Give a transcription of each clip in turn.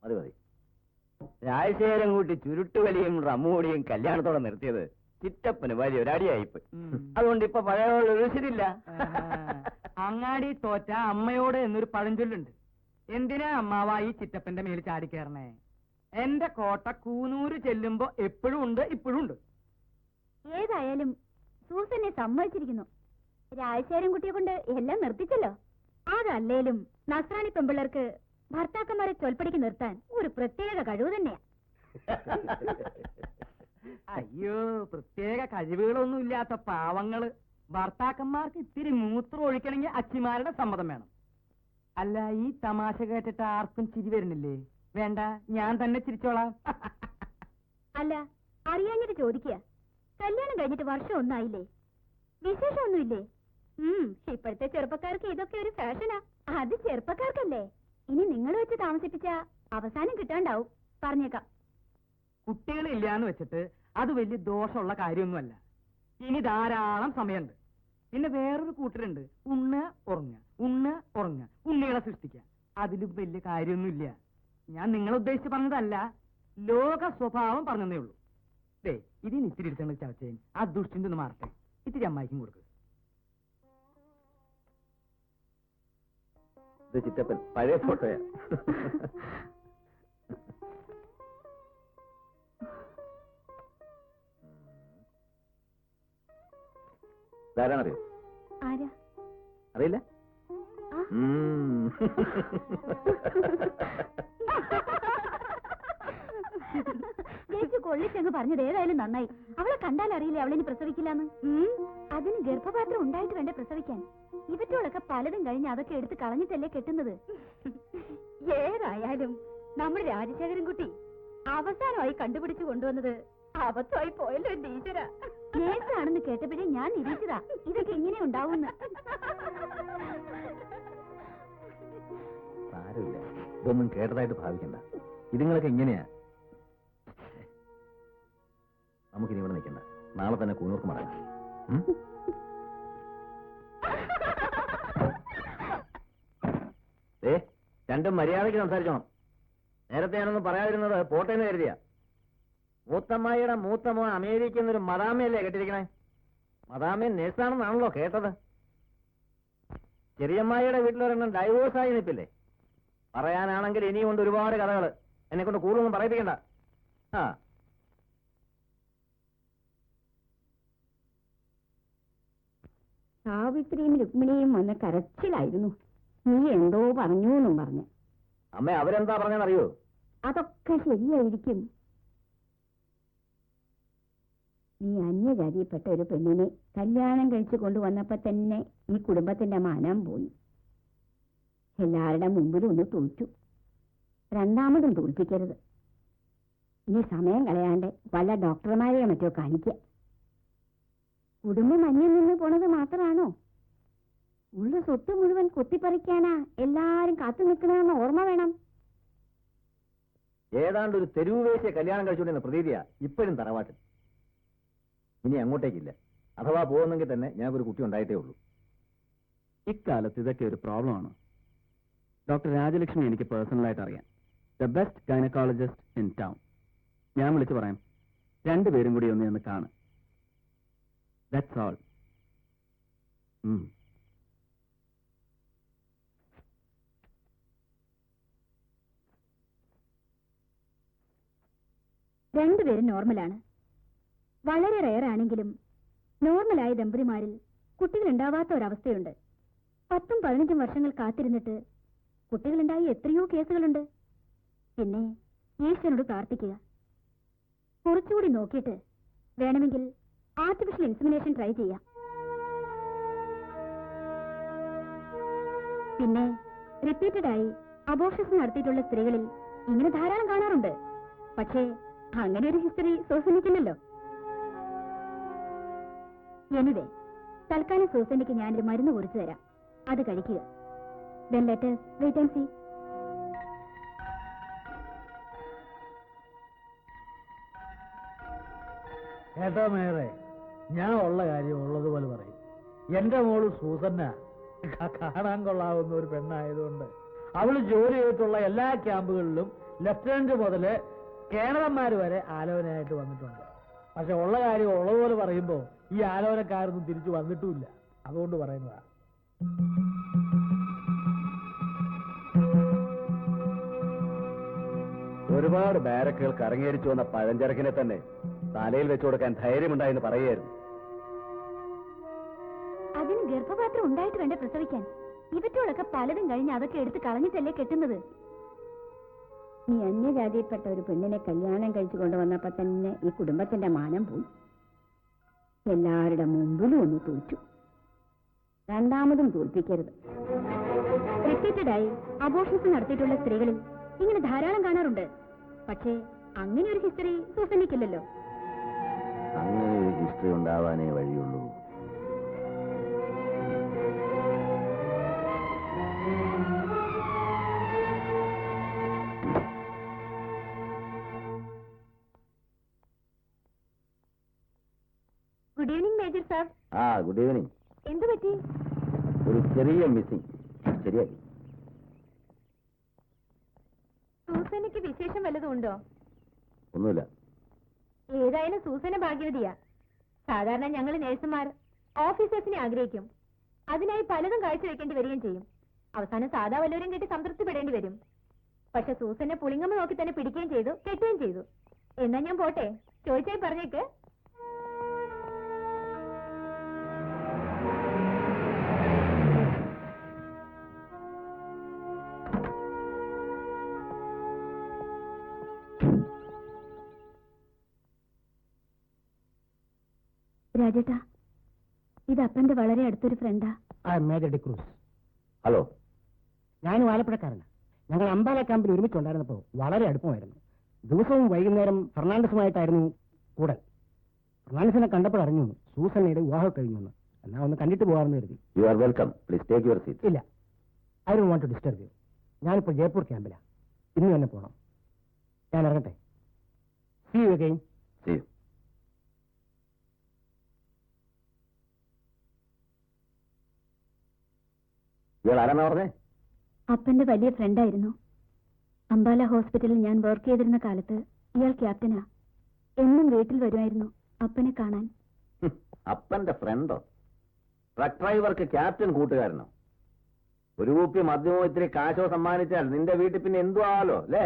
മതി മതി. രാജശേഖരം കൂട്ടി ചുരുട്ടുവലിയും റമ്മുകൂടിയും കല്യാണത്തോടെ നിർത്തിയത് ചിറ്റപ്പന് വലിയ ഒരടിയായിപ്പോയി. അതുകൊണ്ട് ഇപ്പൊ പഴയ രുചിയില്ല. അങ്ങാടി തോറ്റ അമ്മയോട് എന്നൊരു പഴഞ്ചൊല്ലുണ്ട്. എന്തിനാ അമ്മാവ ഈ ചിറ്റപ്പന്റെ മേൽ ചാടിക്കേറണേ? എന്റെ കോട്ട കൂനൂര് ചെല്ലുമ്പോ എപ്പോഴും ഉണ്ട്, ഇപ്പോഴും ഉണ്ട്. ഏതായാലും സൂസനെ സമ്മതിച്ചിരിക്കുന്നു. രാജശേഖരൻ കുട്ടിയെ കൊണ്ട് എല്ലാം നിർത്തിച്ചല്ലോ. അതല്ലേലും നസ്രാണി പെമ്പിള്ളേർക്ക് ഭർത്താക്കന്മാരെ ചൊൽപ്പടിക്ക് നിർത്താൻ ഒരു പ്രത്യേക കഴിവ് തന്നെയാ. അയ്യോ, പ്രത്യേക കഴിവുകളൊന്നും ഇല്ലാത്ത പാവങ്ങള്. ഭർത്താക്കന്മാർക്ക് ഇത്തിരി മൂത്രം ഒഴിക്കണമെങ്കിൽ അച്ചിമാരുടെ സമ്മതം വേണം. അല്ല, ഈ തമാശ കേട്ടിട്ട് ആർക്കും ചിരി വരുന്നില്ലേ? വേണ്ട, ഞാൻ തന്നെ ചിരിച്ചോളാം. അല്ല, അറിയാഞ്ഞിട്ട് ചോദിക്കുക. കല്യാണം കഴിഞ്ഞിട്ട് വർഷം ഒന്നായില്ലേ? വിശേഷമൊന്നുമില്ലേ? ഇപ്പോഴത്തെ ചെറുപ്പക്കാർക്ക് ഇതൊക്കെ ഒരു ഫാഷനാ. അത് ചെറുപ്പക്കാർക്കല്ലേ. ഇനി നിങ്ങൾ വെച്ച് താമസിപ്പിച്ച അവസാനം കിട്ടാണ്ടാവും. പറഞ്ഞേക്കാം. കുട്ടികളില്ലാന്ന് വെച്ചിട്ട് അത് വലിയ ദോഷമുള്ള കാര്യമൊന്നുമല്ല. ഇനി ധാരാളം സമയമുണ്ട്. പിന്നെ വേറൊരു കൂട്ടരുണ്ട്, ഉണ്ണ ഉറങ്ങ, ഉണ്ണ ഉറങ്ങ, ഉണ്ണികളെ സൃഷ്ടിക്കുക. അതിലും വലിയ കാര്യമൊന്നുമില്ല. ഞാൻ നിങ്ങളെ ഉദ്ദേശിച്ച് പറഞ്ഞതല്ല, ലോക സ്വഭാവം പറഞ്ഞതേ ഉള്ളൂ. ദേ, ഇതിന് ഇത്തിരി എടുത്തേണ്ട ചവച്ചേൻ ആ ദുഷ്ടിന്റെ ഒന്ന് മാറട്ടെ. ഇത്തിരി അമ്മായിക്കും കൊടുക്കുക. ഇത് ചിറ്റപ്പൻ പഴയ ഫോട്ടോയാ. ധാരാണറിയോ? ആരാ? അറിയില്ല. ചേച്ചി കൊള്ളിച്ചെന്ന് പറഞ്ഞത് ഏതായാലും നന്നായി. അവളെ കണ്ടാൽ അറിയില്ലേ അവളിനി പ്രസവിക്കില്ലാന്ന്. അതിന് ഗർഭപാത്രം ഉണ്ടായിട്ട് വേണ്ട പ്രസവിക്കാൻ. ഇവറ്റോളൊക്കെ പലതും കഴിഞ്ഞ് അതൊക്കെ എടുത്ത് കളഞ്ഞിട്ടല്ലേ കെട്ടുന്നത്. ഏതായാലും നമ്മുടെ രാജശേഖരൻ കുട്ടി അവസാനമായി കണ്ടുപിടിച്ചു കൊണ്ടുവന്നത് അബദ്ധമായി പോയല്ലോ. ടീച്ചറ നേഴ്സാണെന്ന് കേട്ടപ്പോഴേ ഞാൻ നിരീക്ഷിച്ചതാ ഇതൊക്കെ ഇങ്ങനെ ഉണ്ടാവുമെന്ന്. സാരമില്ല, ഇതൊന്നും കേട്ടതായിട്ട് ഭാവിക്കണ്ട. ഇതുങ്ങളൊക്കെ ഇങ്ങനെയാ. നമുക്കിനി ഇവിടെ നിൽക്കണ്ട, നാളെ തന്നെ കൂനൂർക്ക് മടങ്ങാം. രണ്ടും മര്യാദയ്ക്ക് സംസാരിച്ചോണം. നേരത്തെ ഞാനൊന്നും പറയാതിരുന്നത് പോട്ടേന്ന് കരുതിയ. മൂത്തമ്മായിയുടെ മൂത്തമോ അമേരിക്കയിൽ നിന്നൊരു മദാമയല്ലേ കെട്ടിരിക്കണേ? മദാമ നേഴ്സാണെന്നാണല്ലോ കേട്ടത്. ചെറിയമ്മായിയുടെ വീട്ടിലൊരെണ്ണം ഡൈവോഴ്സായി നിൽപ്പില്ലേ? പറയാനാണെങ്കിൽ ഇനിയുണ്ട് ഒരുപാട് കഥകൾ. എന്നെ കൊണ്ട് കൂടുതലൊന്നും പറയിപ്പിക്കണ്ട. ആ, സാവിത്രിയും രുക്മിണിയും വന്ന് കരച്ചിലായിരുന്നു. നീ എന്തോ പറഞ്ഞു എന്നും പറഞ്ഞു. അമ്മ അവരെന്താ പറഞ്ഞെന്നറിയോ? അതൊക്കെ ശരിയായിരിക്കും. നീ അന്യജാതിയിൽപ്പെട്ട ഒരു പെണ്ണിനെ കല്യാണം കഴിച്ചു കൊണ്ടുവന്നപ്പോ തന്നെ ഈ കുടുംബത്തിന്റെ മാനം പോയി. എല്ലാവരുടെ മുമ്പിലും ഒന്ന് തോറ്റു. രണ്ടാമതും തോൽപ്പിക്കരുത്. ഇനി സമയം കളയാണ്ട് വല്ല ഡോക്ടർമാരെയോ മറ്റോ കാണിക്കുക. കുടുംബം അന്യം നിന്ന് പോണത് മാത്രമാണോ? ഉള്ള സ്വത്ത് മുഴുവൻ കൊത്തിപ്പറിക്കാനാ എല്ലാരും കാത്തു നിൽക്കണമെന്ന് ഓർമ്മ വേണം. ഏതാണ്ട് ഒരു തെരുവ് വേശിയെ കല്യാണം കഴിച്ചുകൊണ്ടിരുന്ന പ്രതീതിയാ ഇപ്പോഴും തറവാട്ടിൽ. ഇനി അങ്ങോട്ടേക്കില്ല. അഥവാ പോകുന്നെങ്കിൽ തന്നെ ഞങ്ങൾക്കൊരു കുട്ടി ഉണ്ടായിട്ടേ ഉള്ളൂ. ഇക്കാലത്ത് ഇതൊക്കെ ഒരു പ്രോബ്ലമാണ്. ഡോക്ടർ രാജലക്ഷ്മി എനിക്ക് പേഴ്സണലായിട്ട് അറിയാം. The best gynaecologist in town. ഞാൻ വിളിച്ചു പറയാം, രണ്ടുപേരും കൂടി ഒന്ന് കാണും. That's all. രണ്ടുപേരും നോർമലാണ്. വളരെ റെയർ ആണെങ്കിലും നോർമലായ ദമ്പതിമാരിൽ കുട്ടികളുണ്ടാവാത്ത ഒരവസ്ഥയുണ്ട്. 10-15 വർഷങ്ങൾ കാത്തിരുന്നിട്ട് കുട്ടികളുണ്ടായി എത്രയോ കേസുകളുണ്ട്. പിന്നെ ഈശ്വരനോട് പ്രാർത്ഥിക്കുക. കുറച്ചുകൂടി നോക്കിയിട്ട് വേണമെങ്കിൽ ആർട്ടിഫിഷ്യൽ ഇൻസെമിനേഷൻ ട്രൈ ചെയ്യാം. പിന്നെ റിപ്പീറ്റഡായി അബോർഷൻസ് നടത്തിയിട്ടുള്ള സ്ത്രീകളിൽ ഇങ്ങനെ ധാരാളം കാണാറുണ്ട്. പക്ഷേ അങ്ങനെ ഒരു ഹിസ്റ്ററി സൂസനിക്കില്ലല്ലോ. എനിവേ, തൽക്കാലം സൂസനിക്ക് ഞാനൊരു മരുന്ന് കുറിച്ചു തരാം. അത് കഴിക്കുക. Then let us wait and see. കേട്ടോ മേറെ, ഞാൻ ഉള്ള കാര്യം ഉള്ളതുപോലെ പറയും. എന്റെ മോള് സൂസന്ന കാണാൻ കൊള്ളാവുന്ന ഒരു പെണ്ണായതുകൊണ്ട് അവള് ജോലി ചെയ്തിട്ടുള്ള എല്ലാ ക്യാമ്പുകളിലും ലെഫ്റ്റനന്റ് മുതല് കേണലന്മാര് വരെ ആലോചനയായിട്ട് വന്നിട്ടുണ്ട്. പക്ഷെ ഉള്ള കാര്യം ഉള്ളതുപോലെ പറയുമ്പോ ഈ ആലോചനക്കാരൊന്നും തിരിച്ചു വന്നിട്ടുമില്ല. അതുകൊണ്ട് പറയുന്നതാ. ഒരുപാട് ബാരക്കുകൾ കറങ്ങിയടിച്ചു വന്ന പഴഞ്ചരക്കിനെ തന്നെ തലയിൽ വെച്ചു കൊടുക്കാൻ ധൈര്യമുണ്ടായെന്ന് പറയുകയായിരുന്നു. അതിന് ഗർഭപാത്രം ഉണ്ടായിട്ട് വേണ്ട പ്രസവിക്കാൻ. ഇവറ്റോളൊക്കെ പലതും കഴിഞ്ഞ് അതൊക്കെ എടുത്ത് കളഞ്ഞിട്ടല്ലേ കെട്ടുന്നത്. നീ അന്യജാതിയിൽപ്പെട്ട ഒരു പെണ്ണിനെ കല്യാണം കഴിച്ചു കൊണ്ടുവന്നപ്പോ തന്നെ ഈ കുടുംബത്തിന്റെ മാനം പോയി. എല്ലാവരുടെ മുമ്പിലും ഒന്ന് തോറ്റു. രണ്ടാമതും തോൽപ്പിക്കരുത്. റിപ്പീറ്റഡായി അബോർഷൻസ് നടത്തിയിട്ടുള്ള സ്ത്രീകളിൽ ഇങ്ങനെ ധാരാളം കാണാറുണ്ട്. പക്ഷേ അങ്ങനെ ഒരു ഹിസ്റ്ററി സൂസനിക്കില്ലല്ലോ. അങ്ങനെ ഒരു ഹിസ്റ്ററി ഉണ്ടാവാനേ വഴിയുള്ളൂ. Good evening major sir. Good evening. എന്തു പറ്റി? ഒരു ചെറിയ മിസ്സിംഗ്. ശരിയാക്കി. സൂസനയ്ക്ക് വിശേഷം വല്ലതും ഉണ്ടോ? ഒന്നുമില്ല. ഏതായാലും സൂസന ഭാഗ്യവതിയാ. സാധാരണ ഞങ്ങൾ നേഴ്സുമാർ ഓഫീസേഴ്സിനെ ആഗ്രഹിക്കും. അതിനായി പലതും കാഴ്ചവെക്കേണ്ടി വരികയും ചെയ്യും. അവസാനം സാധാ വല്ലവരും കെട്ടി സംതൃപ്തിപ്പെടേണ്ടി വരും. പക്ഷെ സൂസനെ പുളിങ്ങമ്മ നോക്കി തന്നെ പിടിക്കുകയും ചെയ്തു, കെട്ടുകയും ചെയ്തു. എന്നാ ഞാൻ പോട്ടെ. ചോദിച്ചായി പറഞ്ഞേക്ക്. രാജേട്ടാ, ഇത് അപ്പന്റെ വളരെ അടുത്തൊരു ഫ്രണ്ടാ. മേജർ ഡിക്രൂസ്. ഹലോ. ഞാനും ആലപ്പുഴക്കാരനാണ്. ഞങ്ങൾ അംബാല ക്യാമ്പിൽ ഒരുമിച്ചുണ്ടായിരുന്നപ്പോൾ വളരെ അടുപ്പമായിരുന്നു. ദിവസവും വൈകുന്നേരം ഫെർണാണ്ടസുമായിട്ടായിരുന്നു കൂടൽ. ഫെർണാണ്ടസിനെ കണ്ടപ്പോൾ അറിഞ്ഞു സൂസന്നയുടെ വിവാഹം കഴിഞ്ഞു. എന്നാ ഒന്ന് കണ്ടിട്ട് പോകാമെന്ന് കരുതി. You are welcome. Please take your seat. ഇല്ല, I don't want to disturb you. ഞാനിപ്പോൾ ജയ്പൂർ ക്യാമ്പിലാണ്. ഇന്ന് തന്നെ പോകണം. ഞാൻ ഇറങ്ങട്ടെ. See you again. See you. ഇയാൾ ആരാന്നാ പറഞ്ഞേ? അപ്പന്റെ വലിയ ഫ്രണ്ടായിരുന്നു. അംബാല ഹോസ്പിറ്റലിൽ ഞാൻ വർക്ക് ചെയ്തിരുന്ന കാലത്ത് ഇയാൾ ക്യാപ്റ്റനാ. എന്നും വീട്ടിൽ വരുമായിരുന്നു അപ്പനെ കാണാൻ. അപ്പന്റെ ഫ്രണ്ടോ? ട്രക്ക് ഡ്രൈവർക്ക് ക്യാപ്റ്റൻ കൂട്ടുകാരനോ? ഒരു കുപ്പി മദ്യമോ ഇത്തിരി കാശോ സമ്മാനിച്ചാൽ നിന്റെ വീട്ടിൽ പിന്നെ എന്തു ആവാലോ അല്ലേ?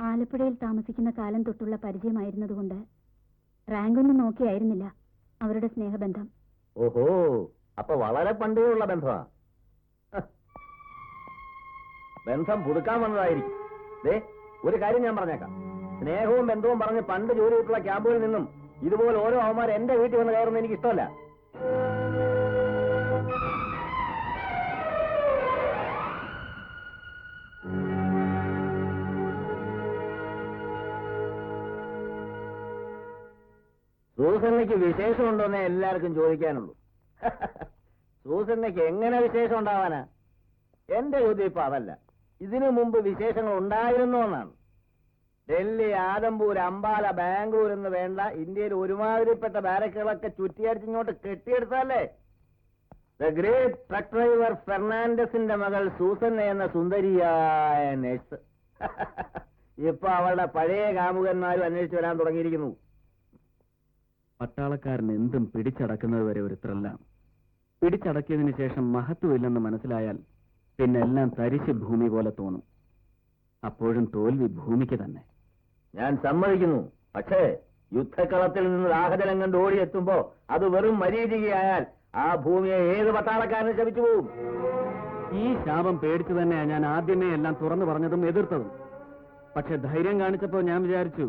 ആലപ്പുഴയിൽ താമസിക്കുന്ന കാലം തൊട്ടുള്ള പരിചയമായിരുന്നതുകൊണ്ട് റാങ്കൊന്നും നോക്കിയായിരുന്നില്ല അവരുടെ സ്നേഹബന്ധം. ഓഹോ, അപ്പൊ വളരെ പണ്ടേ ഉള്ള ബന്ധമാ. ബന്ധം പുതുക്കാൻ വന്നതായിരിക്കും. ദേ, ഒരു കാര്യം ഞാൻ പറഞ്ഞേക്കാം. സ്നേഹവും ബന്ധവും പറഞ്ഞ് പണ്ട് ജോലി ചെയ്തിട്ടുള്ള ക്യാമ്പുകളിൽ നിന്നും ഇതുപോലെ ഓരോ അവന്മാർ എന്റെ വീട്ടിൽ വന്ന് കയറുന്നത് എനിക്ക് ഇഷ്ടമല്ല. സൂസന്നയ്ക്ക് വിശേഷമുണ്ടോന്നേ എല്ലാവർക്കും ചോദിക്കാനുള്ളൂ. സൂസന്നയ്ക്ക് എങ്ങനെ വിശേഷം ഉണ്ടാവാനാ? എന്റെ ചോദ്യം ഇപ്പൊ അതല്ല. ഇതിനു മുമ്പ് വിശേഷങ്ങൾ ഉണ്ടായിരുന്നു എന്നാണ്. ഡൽഹി, ആദംപൂർ, അംബാല, ബാംഗ്ലൂർ എന്ന് വേണ്ട ഇന്ത്യയിൽ ഒരുമാതിരിപ്പെട്ട ബാരക്കുകളൊക്കെ ചുറ്റിയടിച്ചിങ്ങോട്ട് കെട്ടിയെടുത്തല്ലേ ദ ഗ്രേറ്റ് ട്രക്ക് ഡ്രൈവർ ഫെർണാണ്ടസിന്റെ മകൾ സൂസന്ന എന്ന സുന്ദരിയായ നഴ്സ്. ഇപ്പൊ അവളുടെ പഴയ കാമുകന്മാരും അന്വേഷിച്ചു വരാൻ തുടങ്ങിയിരിക്കുന്നു. പട്ടാളക്കാരൻ എന്തും പിടിച്ചടക്കുന്നത് വരെ ഒരു ത്രില്ലാണ്. പിടിച്ചടക്കിയതിനു ശേഷം മഹത്വമില്ലെന്ന് മനസ്സിലായാൽ പിന്നെ എല്ലാം തരിശ് ഭൂമി പോലെ തോന്നും. അപ്പോഴും തോൽവി ഭൂമിക്ക് തന്നെ. ഞാൻ സമ്മതിക്കുന്നു. പക്ഷേ യുദ്ധക്കളത്തിൽ നിന്ന് ദാഹജലം കണ്ട് ഓടിയെത്തുമ്പോ അത് വെറും മരീചികയായാൽ ആ ഭൂമിയെ ഏത് പട്ടാളക്കാരനും ശപിച്ചു പോവും. ഈ ശാപം പേടിച്ചു തന്നെയാ ഞാൻ ആദ്യമേ എല്ലാം തുറന്നു പറഞ്ഞതും എതിർത്തതും. പക്ഷെ ധൈര്യം കാണിച്ചപ്പോ ഞാൻ വിചാരിച്ചു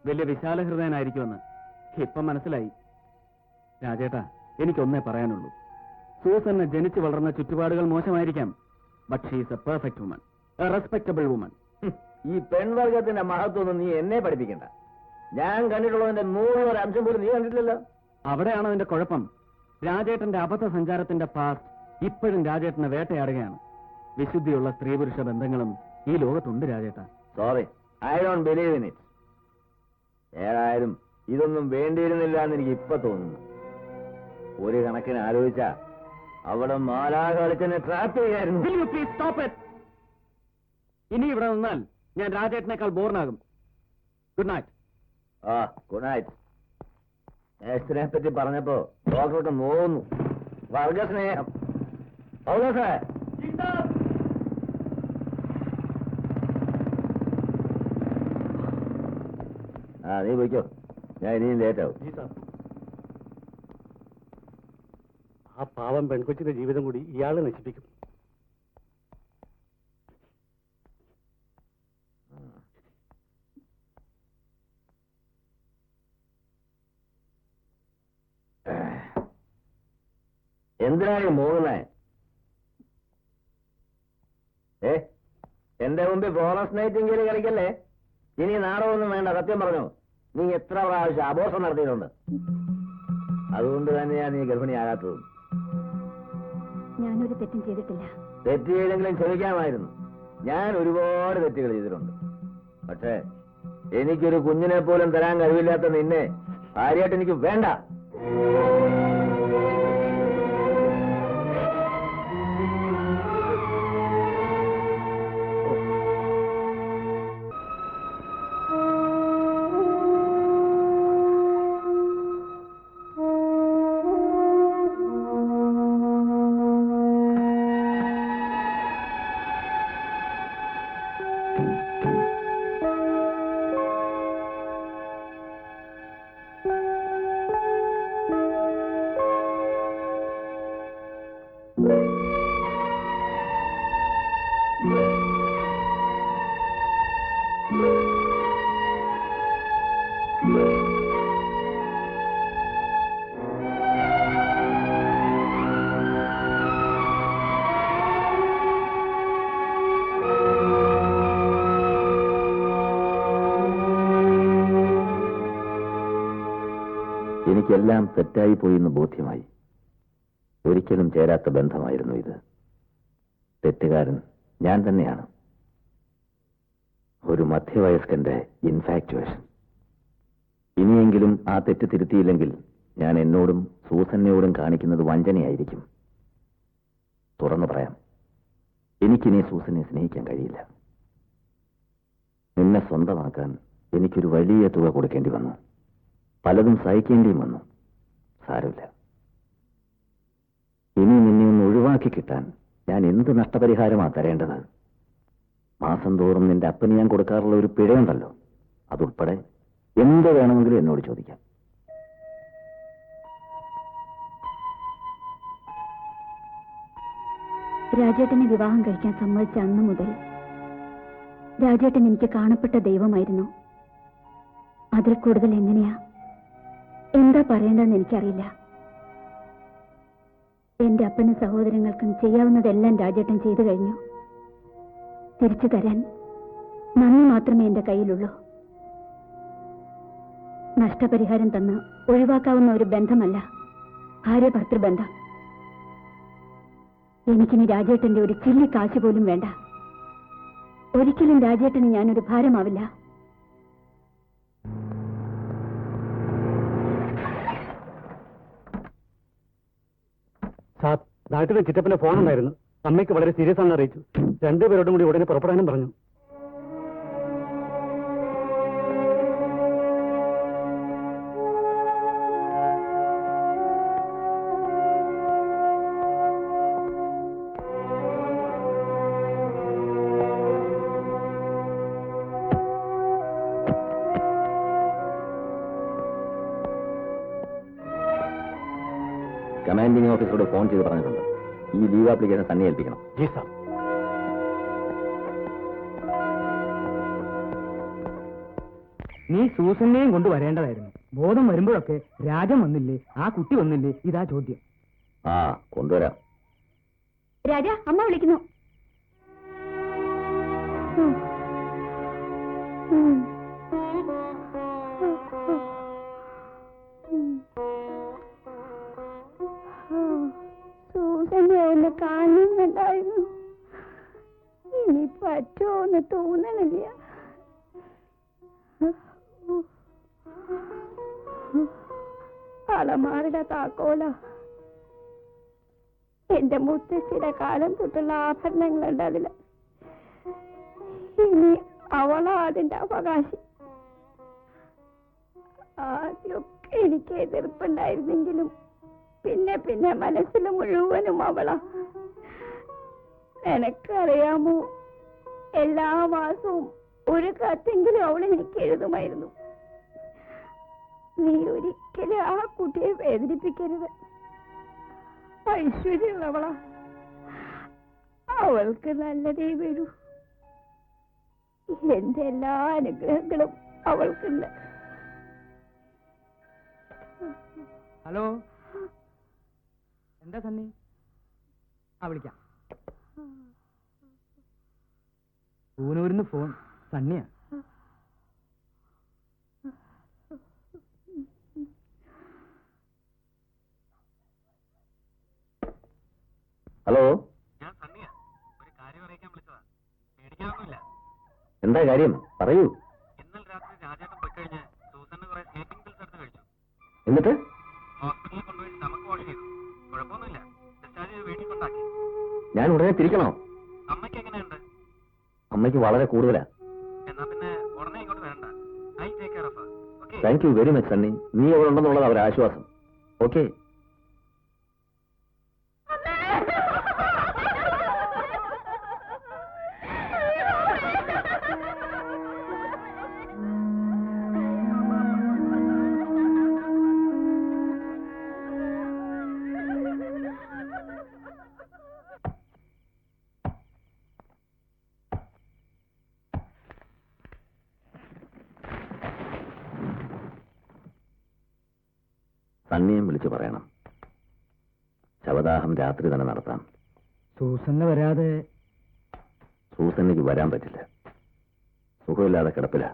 വലിയ വിശാല ഹൃദയനായിരിക്കുമെന്ന്. ഇപ്പം മനസ്സിലായി. രാജേട്ടാ, എനിക്കൊന്നേ പറയാനുള്ളൂ. സൂസന്നെ ജനിച്ചു വളർന്ന ചുറ്റുപാടുകൾ മോശമായിരിക്കാം. But she is a perfect woman, a respectable woman. ഈ പെൺവർഗത്തിന്റെ മഹത്വമൊന്നും നീ എന്നെ പഠിപ്പിക്കണ്ട. ഞാൻ കണ്ടിട്ടുള്ളതിന്റെ 100 അംശം പോലും നീ കണ്ടിട്ടില്ലല്ലോ. അവിടെയാണോ അതിന്റെ കുഴപ്പം? രാജേട്ടന്റെ അബദ്ധ സഞ്ചാരത്തിന്റെ പാസ്റ്റ് ഇപ്പോഴും രാജേട്ടനെ വേട്ടയാടുകയാണ്. വിശുദ്ധിയുള്ള സ്ത്രീ പുരുഷ ബന്ധങ്ങളും ഈ ലോകത്തുണ്ട് രാജേട്ട. Sorry, I don't believe in it. ഏതായാലും ഇതൊന്നും വേണ്ടിയിരുന്നില്ല എന്ന് എനിക്ക് ഇപ്പൊ തോന്നുന്നു. ഒരു കണക്കിന് ആലോചിച്ച അവിടെ മാലാഖ കളിച്ചെന്നെ ട്രാപ്പ് ചെയ്യായിരുന്നു. ഇനി ഇവിടെ നിന്നാൽ ഞാൻ രാജേട്ടനേക്കാൾ ബോറിനാകും. Good night. ആ ഗുഡ് നൈറ്റ്. നേഴ്സിനെ പറ്റി പറഞ്ഞപ്പോ ഡോക്ടർക്ക് നോവുന്നു. വർഗസ്നേഹം. പൗലോസേ, ആ നീ പോയിക്കോ, ഞാൻ ഇനിയും ലേറ്റ് ആവും. ആ പാവം പെൺകൊച്ചിന്റെ ജീവിതം കൂടി ഇയാള് നശിപ്പിക്കും. എന്തിനാണ് മൂന്നേ? എന്റെ മുമ്പിൽ ഫ്ലോറൻസ് നൈറ്റിംഗേൽ കളിക്കല്ലേ. ഇനി നാടകമൊന്നും വേണ്ട. സത്യം പറഞ്ഞു, നീ എത്ര പ്രാവശ്യം അബോർഷൻ നടത്തിയിട്ടുണ്ട്. അതുകൊണ്ട് തന്നെയാണ് നീ ഗർഭിണിയാകാത്തത്. ഞാനൊരു തെറ്റും ചെയ്തിട്ടില്ല. തെറ്റ് ചെയ്തെങ്കിലും ക്ഷമിക്കാമായിരുന്നു. ഞാൻ ഒരുപാട് തെറ്റുകൾ ചെയ്തിട്ടുണ്ട്. പക്ഷേ എനിക്കൊരു കുഞ്ഞിനെ പോലും തരാൻ കഴിവില്ലാത്ത നിന്നെ ഭാര്യയായിട്ട് എനിക്ക് വേണ്ട. എനിക്കെല്ലാം തെറ്റായി പോയിന്ന് ബോധ്യമായി. ഒരിക്കലും ചേരാത്ത ബന്ധമായിരുന്നു ഇത്. തെറ്റുകാരൻ ഞാൻ തന്നെയാണ്. ഒരു മധ്യവയസ്കന്റെ ഇൻഫാക്ച്വേഷൻ. ഇനിയെങ്കിലും ആ തെറ്റ് തിരുത്തിയില്ലെങ്കിൽ ഞാൻ എന്നോടും സൂസന്നയോടും കാണിക്കുന്നത് വഞ്ചനയായിരിക്കും. തുറന്നു പറയാം, എനിക്കിനി സൂസനെ സ്നേഹിക്കാൻ കഴിയില്ല. നിന്നെ സ്വന്തമാക്കാൻ എനിക്കൊരു വലിയ തുക കൊടുക്കേണ്ടി വന്നു. പലതും സഹിക്കേണ്ടിയും വന്നു. സാരമില്ല. ഇനി നിന്നെ ഒന്ന് ഒഴിവാക്കി കിട്ടാൻ ഞാൻ എന്ത് നഷ്ടപരിഹാരമാണ് തരേണ്ടത്? മാസം തോറും നിന്റെ അപ്പന് ഞാൻ കൊടുക്കാറുള്ള ഒരു പിഴയുണ്ടല്ലോ, അതുൾപ്പെടെ എന്ത് വേണമെങ്കിലും എന്നോട് ചോദിക്കാം. രാജേട്ടനെ വിവാഹം കഴിക്കാൻ സമ്മതിച്ച അന്നു മുതൽ രാജേട്ടൻ എനിക്ക് കാണപ്പെട്ട ദൈവമായിരുന്നു. അതിൽ കൂടുതൽ എങ്ങനെയാ, എന്താ പറയേണ്ടതെന്ന് എനിക്കറിയില്ല. എന്റെ അപ്പനും സഹോദരങ്ങൾക്കും ചെയ്യാവുന്നതെല്ലാം രാജേട്ടൻ ചെയ്തു കഴിഞ്ഞു. തിരിച്ചു തരാൻ നന്ദി മാത്രമേ എന്റെ കയ്യിലുള്ളൂ. നഷ്ടപരിഹാരം തന്ന് ഒഴിവാക്കാവുന്ന ഒരു ബന്ധമല്ല ഭാര്യ ഭർത്തൃബന്ധം. എനിക്കിനി രാജേട്ടന്റെ ഒരു ചില്ലി കാശ് പോലും വേണ്ട. ഒരിക്കലും രാജേട്ടന് ഞാനൊരു ഭാരമാവില്ല. സാർ, നാട്ടിലെ ചിറ്റപ്പന്റെ ഫോൺ ഉണ്ടായിരുന്നു. അമ്മയ്ക്ക് വളരെ സീരിയസ് ആണെന്ന് അറിയിച്ചു. രണ്ടുപേരോടും കൂടി ഉടനെ പുറപ്പെടാനും പറഞ്ഞു. കമാൻഡിംഗ് ഓഫീസറോട് ഫോൺ ചെയ്ത് പറഞ്ഞിട്ടുണ്ട്. ഈ ലീവ് ആപ്ലിക്കേഷൻ തന്നെ ഏൽപ്പിക്കണം. G sir. നീ സൂസന്നെയും കൊണ്ട് വരേണ്ടതായിരുന്നു. ബോധം വരുമ്പോഴൊക്കെ രാജൻ വന്നില്ലേ, ആ കുട്ടി വന്നില്ലേ, ഇതാ ചോദ്യം. ആ കൊണ്ടുവരാം. രാജ, അമ്മ വിളിക്കുന്നു. സൂസനെ ഒന്ന് കാണുന്നുണ്ടായിരുന്നു. ഇനി പറ്റുമോന്ന് തോന്നണില്ല. അളമാരുടെ താക്കോല എന്റെ മുത്തശ്ശിയുടെ കാലം തൊട്ടുള്ള ആഭരണങ്ങളുണ്ട് അതില്. ഇനി അവളാ അതിന്റെ അവകാശി. ആദ്യമൊക്കെ എനിക്ക് എതിർപ്പുണ്ടായിരുന്നെങ്കിലും പിന്നെ പിന്നെ മനസ്സിൽ മുഴുവനും അവളാ. എനക്കറിയാമോ, എല്ലാ മാസവും ഒരു കത്തെങ്കിലും അവൾ എനിക്ക് എഴുതുമായിരുന്നു. നീ ഒരിക്കലും ആ കുട്ടിയെ വേദനിപ്പിക്കരുത്. ഐശ്വര്യമുള്ളവളാ, അവൾക്ക് നല്ലതേ വരൂ. എന്റെ എല്ലാ അനുഗ്രഹങ്ങളും അവൾക്കുണ്ട്. ഹലോ, എന്താ സണ്ണി? വിളിക്കാം. പൂനൂരിന്ന് ഫോൺ. സണ്ണിയാ? ഹലോ, ഞാൻ സണ്ണിയ. ഒരു കാര്യം അറിയിക്കാൻ വിളിച്ചതാ. പേടിക്കാനൊന്നുമില്ല. എന്താ കാര്യം പറയൂ. ഇന്നലെ രാത്രി രാജേട്ടൻ പോയി കഴിഞ്ഞ് സൂസന് കുറെ സ്ലീപ്പിംഗ് പിൽസ് എടുത്ത് കഴിച്ചു. എന്നിട്ട് ഹോസ്പിറ്റലിൽ കൊണ്ടുപോയി സ്റ്റമക്ക് വാഷ് ചെയ്തു. കുഴപ്പമൊന്നുമില്ല. ഡിസ്ചാർജ് ചെയ്ത് വീട്ടിൽ കൊണ്ടാക്കി. ഞാൻ ഉടനെ തിരിക്കണോ? അമ്മയ്ക്ക് എങ്ങനെയുണ്ട്? അമ്മയ്ക്ക് വളരെ കൂടുതലാ. എന്നാ പിന്നെ ഉടനെ ഇങ്ങോട്ട് വരണ്ട. I take care of her. Okay? Thank you very much Sunny. നീ അവിടെ ഉണ്ടെന്നുള്ളത് അവരുടെ ആശ്വാസം. ഓക്കെ. സണ്ണിയും വിളിച്ചു പറയണം. ശവദാഹം രാത്രി തന്നെ നടത്താം. സൂസന്ന് വരാതെ? സൂസന്നിക്ക് വരാൻ പറ്റില്ല. സുഖമില്ലാതെ കിടപ്പില്ല.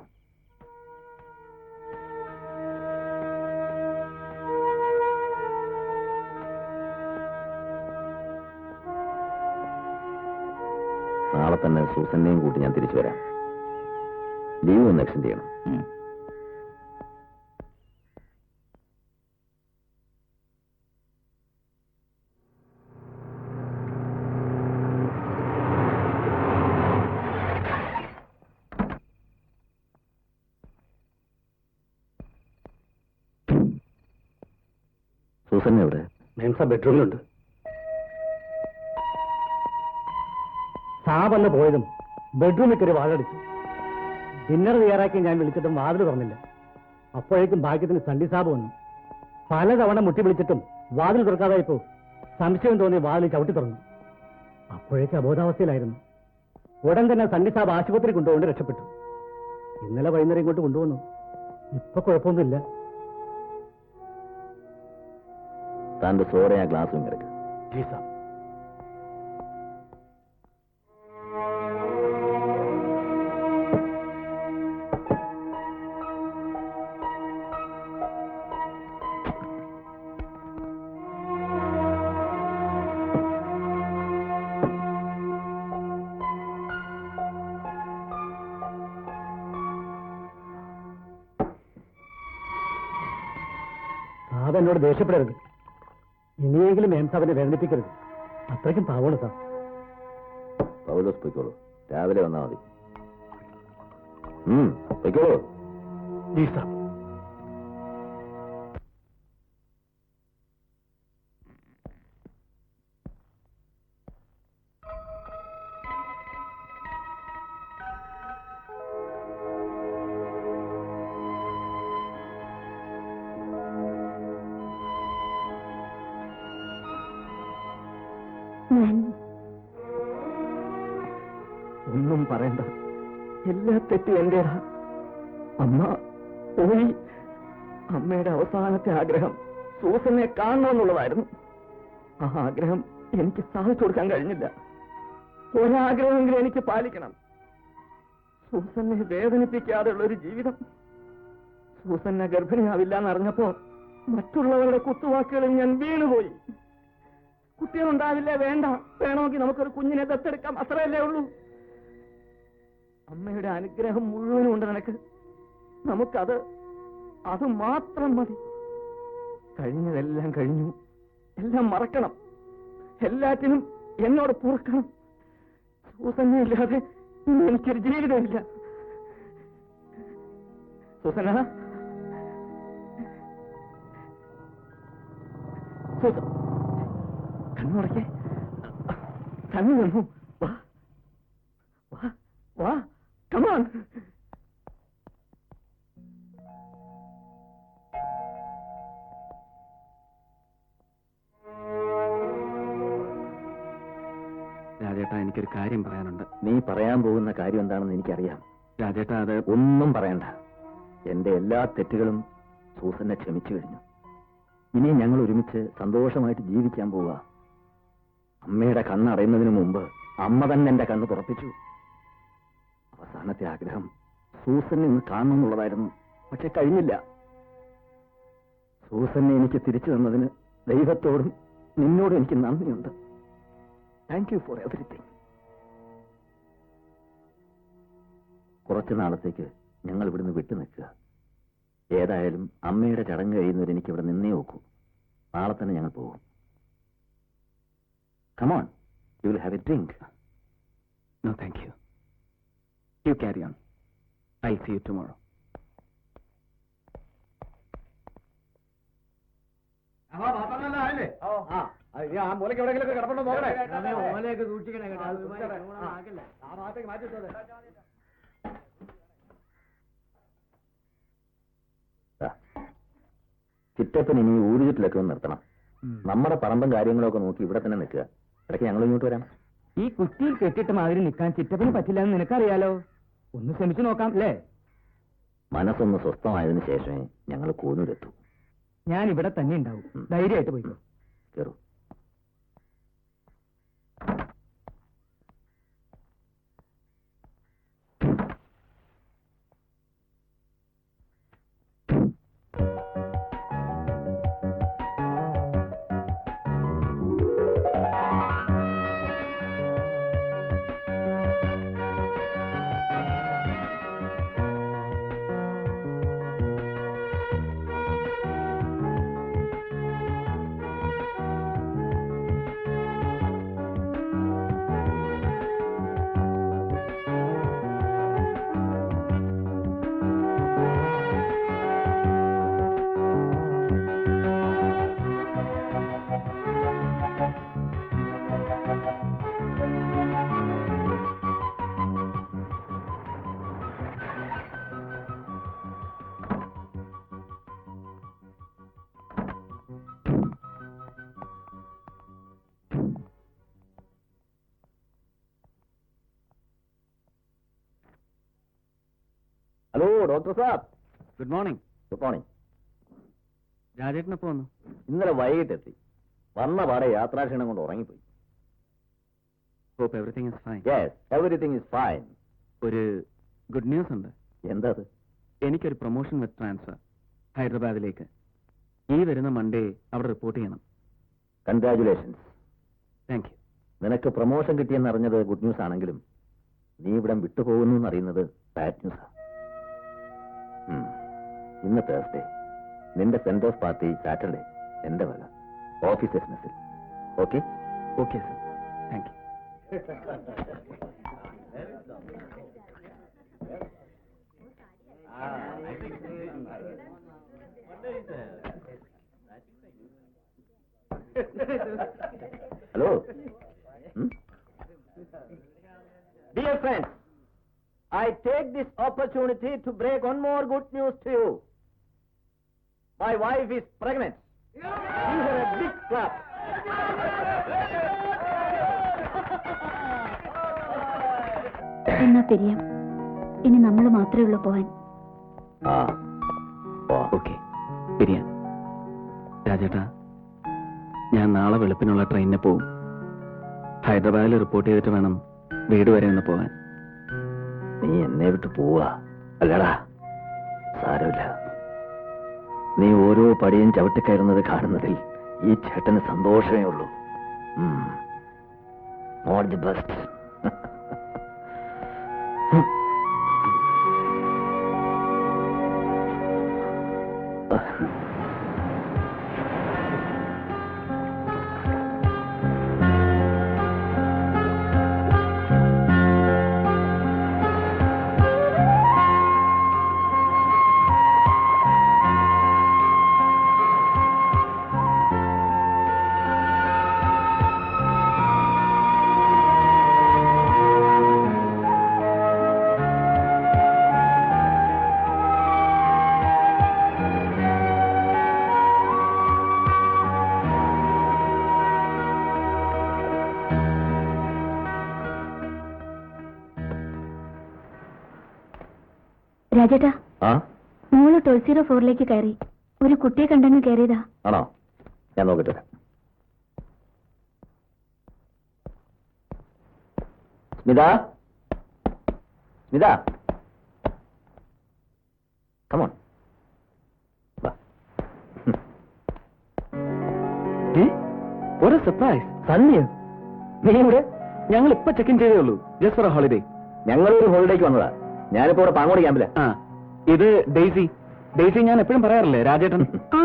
നാളെ തന്നെ സൂസന്നെയും കൂട്ടി ഞാൻ തിരിച്ചു വരാം. ലീവ് ഒന്ന് എക്സ്റ്റെൻഡ് ചെയ്യണം. സൂസന്നെ എവിടെ? മേംസ ബെഡ്റൂമിലുണ്ട്. സാബന്ന് പോയതും ബെഡ്റൂമിൽ കയറി വാഴടിച്ചു. ഡിന്നർ തയ്യാറാക്കി ഞാൻ വിളിച്ചിട്ടും വാതിൽ തുറന്നില്ല. അപ്പോഴേക്കും ഭാഗ്യത്തിന് സണ്ണി സാബ് വന്നു. പലതവണ മുട്ടി വിളിച്ചിട്ടും വാതിൽ തുറക്കാതായപ്പോ സംശയം തോന്നി വാതിൽ ചവിട്ടി തുറന്നു. അപ്പോഴേക്കും അബോധാവസ്ഥയിലായിരുന്നു. ഉടൻ തന്നെ സണ്ണി സാബ് ആശുപത്രി കൊണ്ടുപോകൊണ്ട് രക്ഷപ്പെട്ടു. ഇന്നലെ വൈകുന്നേരം ഇങ്ങോട്ട് കൊണ്ടുവന്നു. ഇപ്പൊ കുഴപ്പമൊന്നുമില്ല. താൻ്റെ സോറ ആ ഗ്ലാസും കിടക്ക്. ജി സാബ്. സാബ് എന്നോട് ദേഷ്യപ്പെടരുത്. ഇനിയെങ്കിലും മേംസാബിനെ വേദനിപ്പിക്കരുത്. അത്രയ്ക്കും പാവമാണ് സാർ. പൗലോസ് പൊയ്ക്കോളൂ. രാവിലെ വന്നാൽ മതി. പൊയ്ക്കോളൂ. ജി സാബ്. ഒന്നും പറയണ്ട. എല്ലാ തെറ്റും എന്റേടാ. അമ്മ പോയി. അമ്മയുടെ അവസാനത്തെ ആഗ്രഹം സൂസനെ കാണണമെന്നുള്ളതായിരുന്നു. ആ ആഗ്രഹം എനിക്ക് സാധിച്ചു കൊടുക്കാൻ കഴിഞ്ഞില്ല. ഒരാഗ്രഹമെങ്കിലും എനിക്ക് പാലിക്കണം. സൂസനെ വേദനിപ്പിക്കാതെയുള്ള ഒരു ജീവിതം. സൂസനെ ഗർഭിണിയാവില്ല എന്നറിഞ്ഞപ്പോ മറ്റുള്ളവരുടെ കുത്തുവാക്കുകളിൽ ഞാൻ വീണുപോയി. കുട്ടികളുണ്ടാവില്ലേ? വേണ്ട. വേണമെങ്കിൽ നമുക്കൊരു കുഞ്ഞിനെ ദത്തെടുക്കാം. അത്രയല്ലേ ഉള്ളൂ. അമ്മയുടെ അനുഗ്രഹം മുഴുവനും ഉണ്ട് നിനക്ക്. അത് മാത്രം മതി. കഴിഞ്ഞതെല്ലാം കഴിഞ്ഞു. എല്ലാം മറക്കണം. എല്ലാറ്റിനും എന്നോട് പൊറുക്കണം. സൂസന്നെ ഇല്ലാതെ എനിക്കൊരു ജീവിതമില്ല. സൂസന, സൂസൻ, കണ്ണുടക്കേ, കണ്ണു നിന്നു. വാ വാ വാ, കമോൺ. രാജേട്ടാ, എനിക്കൊരു കാര്യം പറയാനുണ്ട്. നീ പറയാൻ പോകുന്ന കാര്യം എന്താണെന്ന് എനിക്കറിയാം. രാജേട്ടാ, അത് ഒന്നും പറയണ്ട. എന്റെ എല്ലാ തെറ്റുകളും സൂസനെ ക്ഷമിച്ചു കഴിഞ്ഞു. ഇനി ഞങ്ങൾ ഒരുമിച്ച് സന്തോഷമായിട്ട് ജീവിക്കാൻ പോവുക. അമ്മയുടെ കണ്ണടയുന്നതിന് മുമ്പ് അമ്മ തന്നെ എന്റെ കണ്ണ് തുറപ്പിച്ചു. അവസാനത്തെ ആഗ്രഹം സൂസനെ ഒന്ന് കാണണമെന്നുള്ളതായിരുന്നു. പക്ഷെ കഴിഞ്ഞില്ല. സൂസനെ എനിക്ക് തിരിച്ചു തന്നതിന് ദൈവത്തോടും നിന്നോടും എനിക്ക് നന്ദിയുണ്ട്. Thank you for everything. കുറച്ചു നാളത്തേക്ക് ഞങ്ങൾ ഇവിടുന്ന് വിട്ടു നിൽക്കുക. ഏതായാലും അമ്മയുടെ ചടങ്ങ് കഴിയുന്നവർ എനിക്ക് ഇവിടെ നിന്നേ നോക്കൂ. നാളെ തന്നെ ഞങ്ങൾ പോകും. Come on, you will have a drink. No thank you. You carry on. I see you tomorrow. മൂലയ്ക്ക് എവിടെയെങ്കിലും കിടപ്പുണ്ടോ നോക്കണേ. ഓലയൊക്കെ സൂക്ഷിക്കണേ കേട്ടോ. ചിറ്റപ്പൻ ഇനി ഊരുചുറ്റിലൊക്കെ ഒന്ന് നിർത്തണം. നമ്മുടെ പറമ്പും കാര്യങ്ങളൊക്കെ നോക്കി ഇവിടെ തന്നെ നിൽക്കുക. ഇടയ്ക്ക് ഞങ്ങൾ ഇങ്ങോട്ട് വരാം. ഈ കുറ്റിയിൽ കെട്ടിട്ട് മാതിരി നിൽക്കാൻ ചിറ്റപ്പന് പറ്റില്ല എന്ന് നിനക്കറിയാലോ. ഒന്ന് ശ്രമിച്ചു നോക്കാം അല്ലേ? മനസ്സൊന്ന് സ്വസ്ഥമായതിനു ശേഷമേ ഞങ്ങൾ കൂനൂരെത്തൂ. ഞാൻ ഇവിടെ തന്നെ ഉണ്ടാവും. ധൈര്യമായിട്ട് പോയിക്കോ. കയറൂ. Hello doctor sahib. Good morning. Good morning. രാജേട്ടനെപ്പോ വന്നു? ഇന്നലെ വൈകിട്ടെത്തി. വന്ന പാടെ യാത്രാക്ഷീണം കൊണ്ട് ഉറങ്ങിപ്പോയി. Hope everything is fine. Yes, everything is fine. ഒരു ഗുഡ് ന്യൂസ് ഉണ്ട്. എന്താ അത്? എനിക്കൊരു പ്രൊമോഷൻ വിത്ത് ട്രാൻസ്ഫർ ഹൈദരാബാദിലേക്ക്. ഈ വരുന്ന മൺഡേ അവിടെ റിപ്പോർട്ട് ചെയ്യണം. കൺഗ്രാറ്റുലേഷൻസ്. Thank you. നിനക്ക് പ്രൊമോഷൻ കിട്ടിയെന്നറിഞ്ഞത് ഗുഡ് ന്യൂസ് ആണെങ്കിലും നീ ഇവിടം വിട്ടുപോകുന്നു എന്നറിയുന്നത് ബാഡ് ന്യൂസാണ്. ഇന്ന് തേഴ്സ്ഡേ. നിന്റെ സെന്റ് ഓഫ് പാർട്ടി സാറ്റർഡേ. എന്റെ വക ഓഫീസേഴ്സ് മെസ്സിൽ. Okay? Okay sir. Thank you. Hello. Dear friends, I take this opportunity to break one more good news to you. My wife is pregnant. Give her a big clap. എന്നാ പിരിയാം. ഇനി നമ്മൾ മാത്രമേ ഉള്ളൂ പോവാൻ. Okay, പിരിയാൻ. രാജേട്ടാ, ഞാൻ നാളെ വെളുപ്പിനുള്ള ട്രെയിനിന് പോവും. ഹൈദരാബാദിൽ റിപ്പോർട്ട് ചെയ്തിട്ട് വേണം വീട് വരെ ഒന്ന് പോവാൻ. നീ എന്നെ വിട്ട് പോവാ അല്ലടാ? സാരമില്ല. നീ ഓരോ പടിയും ചവിട്ടിക്കയറുന്നത് കാണുന്നതിൽ ഈ ചേട്ടന് സന്തോഷമേ ഉള്ളൂ. All the best. രാജേട്ടാ, ആ മോള് 1204 കയറി. ഒരു കുട്ടിയെ കണ്ടെന്ന് കയറിയതാ. ആണോ? ഞാൻ നോക്കിട്ട് വരാം. സ്മിത, സ്മിത, കമോൺ. ഒരു സർപ്രൈസ്. സണ്ണിയോ? നീ ഇവിടെ? ഞങ്ങൾ ഇപ്പൊ ചെക്ക് ഇൻ ചെയ്തേ ഉള്ളൂ, ജസ്റ്റ് ഫോർ ഹോളിഡേ. ഞങ്ങളൊരു ഹോളിഡേക്ക് വന്നതാ. ഞാനിപ്പോ ഇവിടെ പാങ്ങോട് ക്യാമ്പില. ആ, ഇത് ഡെയ്സി. ഡെയ്സി ഞാൻ എപ്പോഴും പറയാറില്ലേ രാജേട്ടൻ. ആ,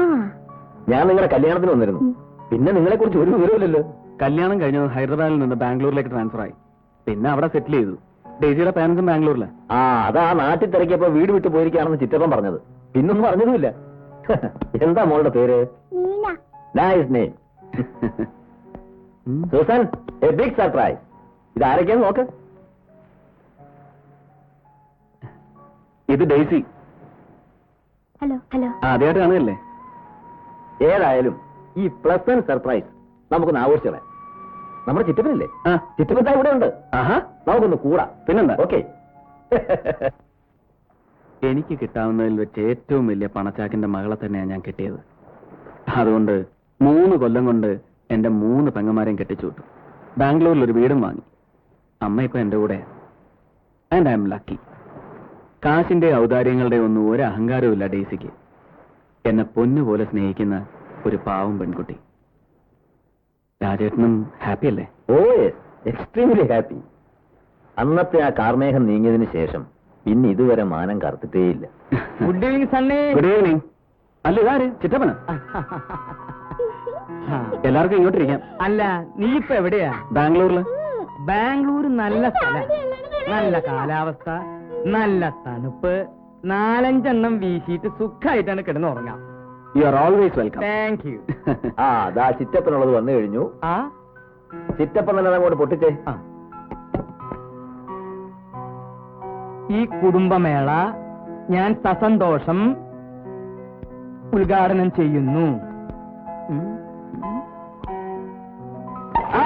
ഞാൻ നിങ്ങളുടെ കല്യാണത്തിന് വന്നിരുന്നു. പിന്നെ നിങ്ങളെ കുറിച്ച് ഒരു വിവരമില്ലല്ലോ. കല്യാണം കഴിഞ്ഞത് ഹൈദരാബാദിൽ നിന്ന് ബാംഗ്ലൂരിലേക്ക് ട്രാൻസ്ഫർ ആയി. പിന്നെ അവിടെ സെറ്റിൽ ചെയ്തു. ഡെയ്സിയുടെ പാരന്റ്സും ബാംഗ്ലൂരിലെ. ആ, അതാ നാട്ടിൽ തിരക്കിയപ്പോ വീട് വിട്ടു പോയിരിക്കുകയാണെന്ന് ചിറ്റപ്പൻ പറഞ്ഞത്. പിന്നൊന്നും പറഞ്ഞതുമില്ല. എന്താ മോളുടെ പേര്? Nice name. Susan, a big surprise. ഇതാരൊക്കെയാന്ന് നോക്ക്. ഇത് ഡെയ്സി. Hello hello. ആദ്യമായിട്ട് കാണുകയല്ലേ? ഏതായാലും ഈ പ്ലസന്റ് സർപ്രൈസ് നമുക്കൊന്ന് ആഘോഷിച്ചേ. നമ്മുടെ ചിറ്റപ്പനില്ലേ? ആ, ചിറ്റപ്പൻ ഇവിടെ ഉണ്ട്. ആഹാ, നമുക്കൊന്ന് കൂടാ. പിന്നെന്താ? ഓക്കെ. എനിക്ക് കിട്ടാവുന്നതിൽ വെച്ച് ഏറ്റവും വലിയ പണച്ചാക്കിന്റെ മകളെ തന്നെയാണ് ഞാൻ കിട്ടിയത്. അതുകൊണ്ട് 3 കൊല്ലം കൊണ്ട് എന്റെ 3 പെങ്ങന്മാരെയും കെട്ടിച്ചു വിട്ടു. ബാംഗ്ലൂരിൽ ഒരു വീടും വാങ്ങി. അമ്മ ഇപ്പൊ എന്റെ കൂടെ. And I M lucky. കാശിന്റെ ഔദാര്യങ്ങളുടെ ഒന്നും ഒരു അഹങ്കാരവുമില്ല ഡെയ്സിക്ക്. എന്നെ പൊന്നുപോലെ സ്നേഹിക്കുന്ന ഒരു പാവം പെൺകുട്ടി. രാജേട്ടനും ഹാപ്പി അല്ലേ? Oh yes, extremely happy. അന്നത്തെ ആ കാർമേഘം നീങ്ങിയതിനു ശേഷം പിന്നെ ഇതുവരെ മാനം കറുത്തിട്ടേയില്ല. Good evening Sunny. Good evening. അല്ല, ഇതാര്? ചിറ്റപ്പന? എല്ലാവർക്കും ഇങ്ങോട്ടിരിക്കാം. അല്ല, നീ ഇപ്പൊ എവിടെയാ? ബാംഗ്ലൂരില്. ബാംഗ്ലൂർ നല്ല സ്ഥലം, നല്ല കാലാവസ്ഥ, നല്ല തണുപ്പ്. 4-5 വീശിയിട്ട് സുഖമായിട്ടാണ് കിടന്നുറങ്ങാം. You are always welcome. Thank you. ആ, അതാ ചിറ്റപ്പനുള്ളത് വന്നു കഴിഞ്ഞു. ആ, ചിറ്റപ്പൻ തന്നെ അങ്ങോട്ട് പൊട്ടിച്ചേ. ആ. ഈ കുടുംബമേള ഞാൻ സസന്തോഷം ഉദ്ഘാടനം ചെയ്യുന്നു. ആ,